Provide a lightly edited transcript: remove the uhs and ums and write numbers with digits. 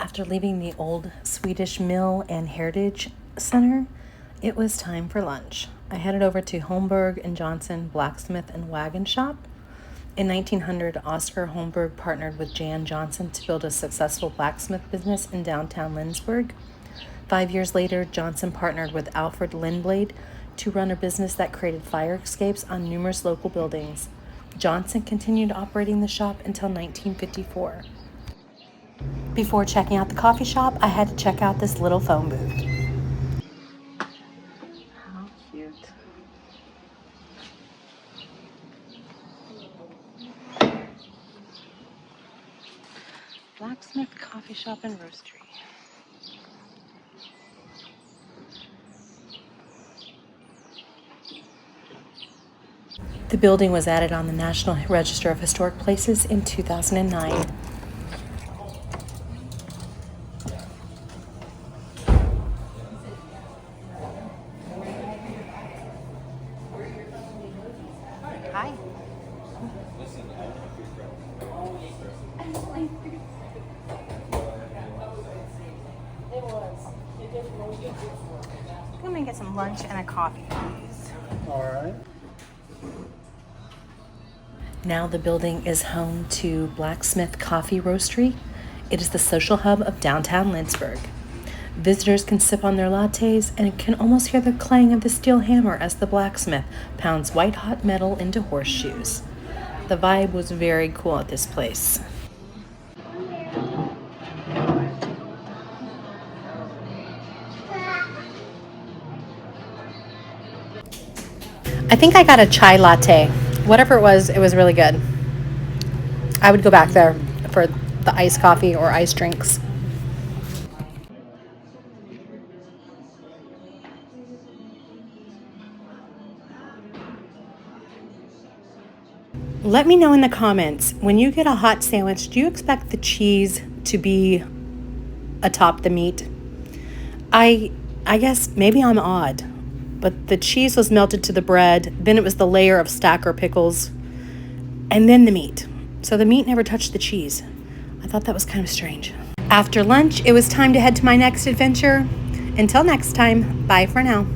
After leaving the old Swedish Mill and Heritage Center, it was time for lunch. I headed over to Holmberg and Johnson Blacksmith and Wagon Shop. In 1900, Oscar Holmberg partnered with Jan Johnson to build a successful blacksmith business in downtown Lindsborg. 5 years later, Johnson partnered with Alfred Lindblad to run a business that created fire escapes on numerous local buildings. Johnson continued operating the shop until 1954. Before checking out the coffee shop, I had to check out this little phone booth. How cute. Blacksmith Coffee Shop and Roastery. The building was added on the National Register of Historic Places in 2009. Hi. I'm gonna get some lunch and a coffee, please. All right. Now the building is home to Blacksmith Coffee Roastery. It is the social hub of downtown Lindsborg. Visitors can sip on their lattes and can almost hear the clang of the steel hammer as the blacksmith pounds white-hot metal into horseshoes. The vibe was very cool at this place. I think I got a chai latte. Whatever it was really good. I would go back there for the iced coffee or iced drinks. Let me know in the comments, when you get a hot sandwich, do you expect the cheese to be atop the meat? I guess maybe I'm odd, but the cheese was melted to the bread, then it was the layer of stacker pickles, and then the meat. So the meat never touched the cheese. I thought that was kind of strange. After lunch, it was time to head to my next adventure. Until next time, bye for now.